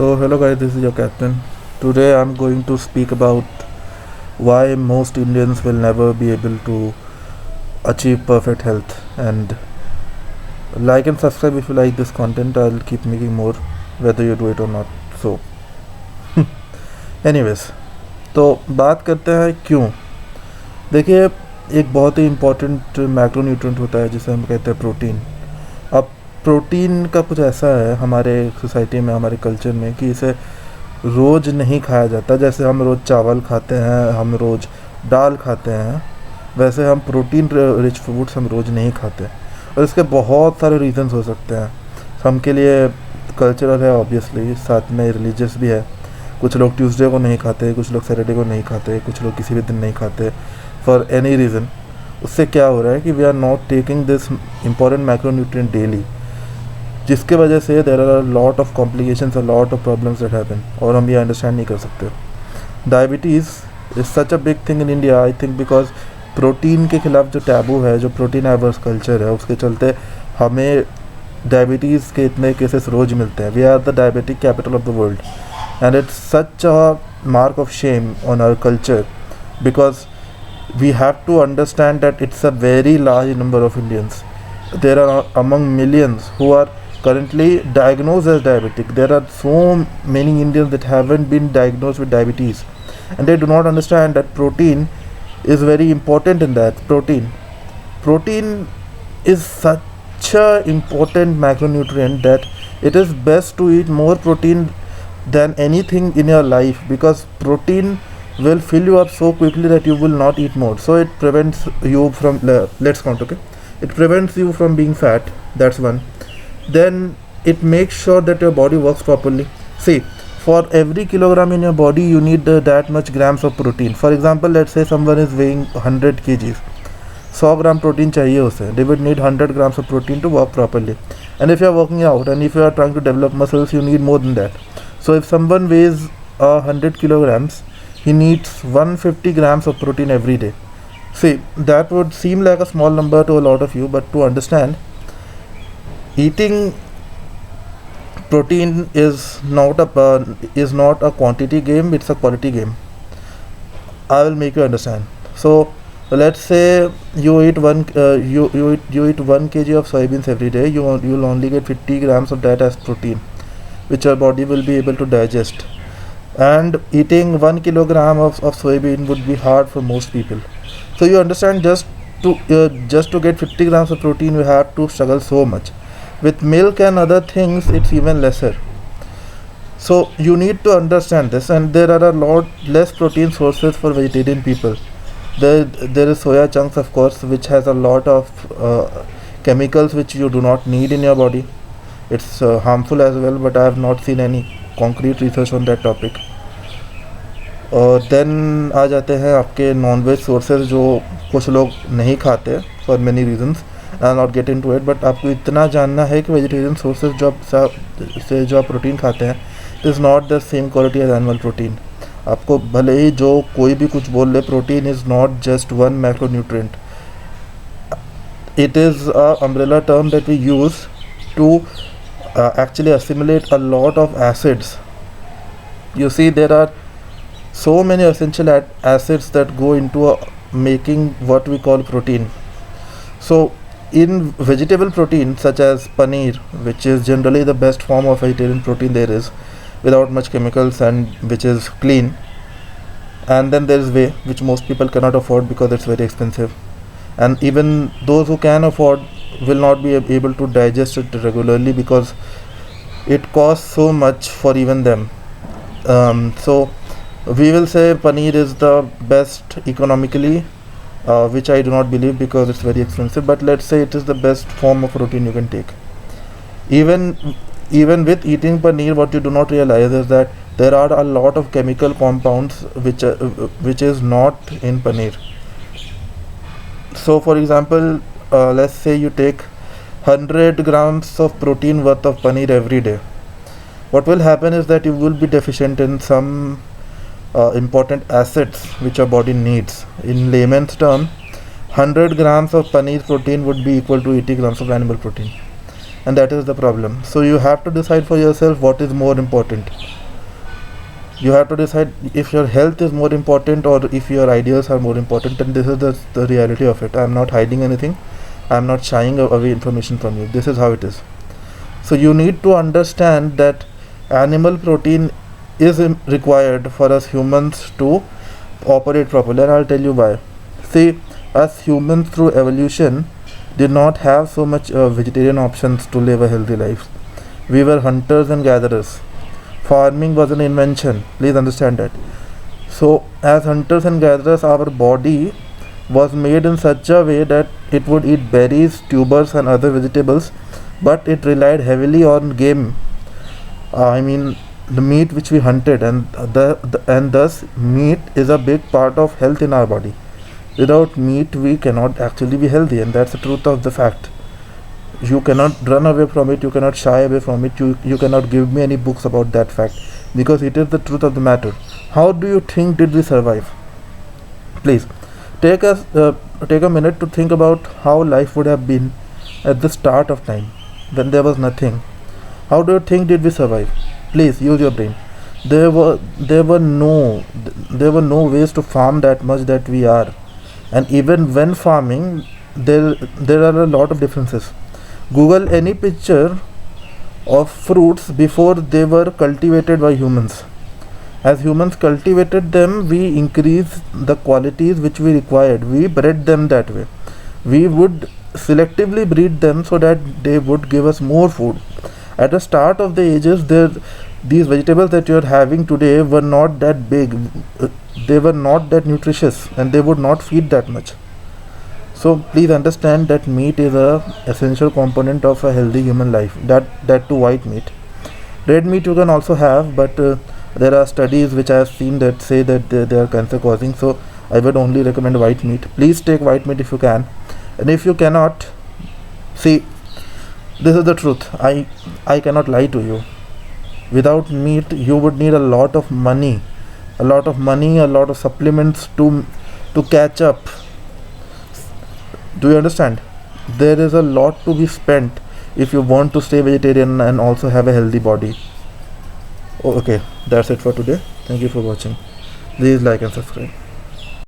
So hello guys, this is your captain. Today I'm going to speak about why most Indians will never be able to achieve perfect health, and like and subscribe if you like this content. I'll keep making more whether you do it or not. So anyways, तो बात करते हैं क्यों. देखिए, एक बहुत ही important macronutrient होता है जिसे हम कहते हैं प्रोटीन. अब प्रोटीन का कुछ ऐसा है हमारे सोसाइटी में, हमारे कल्चर में, कि इसे रोज़ नहीं खाया जाता. जैसे हम रोज़ चावल खाते हैं, हम रोज़ दाल खाते हैं, वैसे हम प्रोटीन रिच फूड्स हम रोज़ नहीं खाते. और इसके बहुत सारे रीजंस हो सकते हैं. हम के लिए कल्चरल है ऑब्वियसली, साथ में रिलीजियस भी है. कुछ लोग ट्यूसडे को नहीं खाते, कुछ लोग सैटरडे को नहीं खाते, कुछ लोग किसी भी दिन नहीं खाते फॉर एनी रीज़न. उससे क्या हो रहा है कि we are not taking this important macronutrient daily, जिसके वजह से there are lot of complications, a lot of problems that happen, और हम ये अंडरस्टैंड नहीं कर सकते. Diabetes is such a big thing in India, I think, because protein के खिलाफ जो टैबू है, जो प्रोटीन एवर्स कल्चर है, उसके चलते हमें डायबिटीज़ के इतने केसेस रोज मिलते हैं. We are the diabetic capital of the world, and it's such a mark of shame on our culture, because we have to understand that it's a very large number of Indians. There are among millions who are currently diagnosed as diabetic. There are so many Indians that haven't been diagnosed with diabetes, and they do not understand that protein is very important in that. Protein is such a important macronutrient that it is best to eat more protein than anything in your life, because protein will fill you up so quickly that you will not eat more. So it prevents you from let's count, okay, it prevents you from being fat. That's one. Then it makes sure that your body works properly. See, for every kilogram in your body you need that much grams of protein. For example, let's say someone is weighing 100 kgs, 100 gram protein चाहिए उसे. They would need 100 grams of protein to work properly. And if you are working out and if you are trying to develop muscles, you need more than that. So if someone weighs 100 kilograms, he needs 150 grams of protein every day. See, that would seem like a small number to a lot of you, but to understand, eating protein is not a quantity game, it's a quality game. I will make you understand. So let's say you eat you eat 1 kg of soybeans every day. You'll only get 50 grams of that as protein, which your body will be able to digest. And eating 1 kilogram of soybean would be hard for most people. So you understand, just to get 50 grams of protein you have to struggle so much. With milk and other things it's even lesser. So you need to understand this, and there are a lot less protein sources for vegetarian people. There is soya chunks, of course, which has a lot of chemicals which you do not need in your body. It's harmful as well, but I have not seen any concrete research on that topic. और then आ जाते हैं आपके non veg sources, जो कुछ लोग नहीं खाते for many reasons. I not get into it, but आपको इतना जानना है कि वेजिटेरियन सोर्सेज जो आप प्रोटीन खाते हैं is not the same quality as animal protein. आपको भले ही जो कोई भी कुछ बोल ले, protein is not just one macronutrient. It is a umbrella term that we use to actually assimilate a lot of acids. You see, there are so many essential acids that go into making what we call protein. So in vegetable protein such as paneer, which is generally the best form of vegetarian protein there is, without much chemicals and which is clean. And then there is whey, which most people cannot afford because it's very expensive, and even those who can afford will not be able to digest it regularly because it costs so much for even them. So we will say paneer is the best economically, which I do not believe because it's very expensive, but let's say it is the best form of protein you can take. Even with eating paneer, what you do not realize is that there are a lot of chemical compounds which is not in paneer. So for example, let's say you take 100 grams of protein worth of paneer every day. What will happen is that you will be deficient in some important acids which your body needs. In layman's term, 100 grams of paneer protein would be equal to 80 grams of animal protein. and that is the problem. So you have to decide for yourself what is more important. You have to decide if your health is more important or if your ideals are more important, and this is the reality of it. I am not hiding anything. I am not shying away information from you. This is how it is. So you need to understand that animal protein is required for us humans to operate properly, and I'll tell you why. See, us humans through evolution did not have so much vegetarian options to live a healthy life. We were hunters and gatherers. Farming was an invention. Please understand that. So, as hunters and gatherers, our body was made in such a way that it would eat berries, tubers, and other vegetables, but it relied heavily on game. I mean, the meat which we hunted, and and thus meat is a big part of health in our body. Without meat, we cannot actually be healthy, and that's the truth of the fact. You cannot run away from it, you cannot shy away from it, you cannot give me any books about that fact, because it is the truth of the matter. How do you think did we survive? Please take a minute to think about how life would have been at the start of time, when there was nothing. How do you think did we survive? Please use your brain. There were no ways to farm that much that we are, and even when farming, there are a lot of differences. Google any picture of fruits before they were cultivated by humans. As humans cultivated them, we increased the qualities which we required. We bred them that way. We would selectively breed them so that they would give us more food. At the start of the ages, these vegetables that you are having today were not that big. They were not that nutritious, and they would not feed that much. So please understand that meat is a essential component of a healthy human life. That too, white meat. Red meat you can also have, but there are studies which I have seen that say that they are cancer causing. So I would only recommend white meat. Please take white meat if you can, and if you cannot, see, this is the truth. I cannot lie to you. Without meat, you would need a lot of money, a lot of supplements to catch up. Do you understand? There is a lot to be spent if you want to stay vegetarian and also have a healthy body. Okay, that's it for today. Thank you for watching. Please like and subscribe.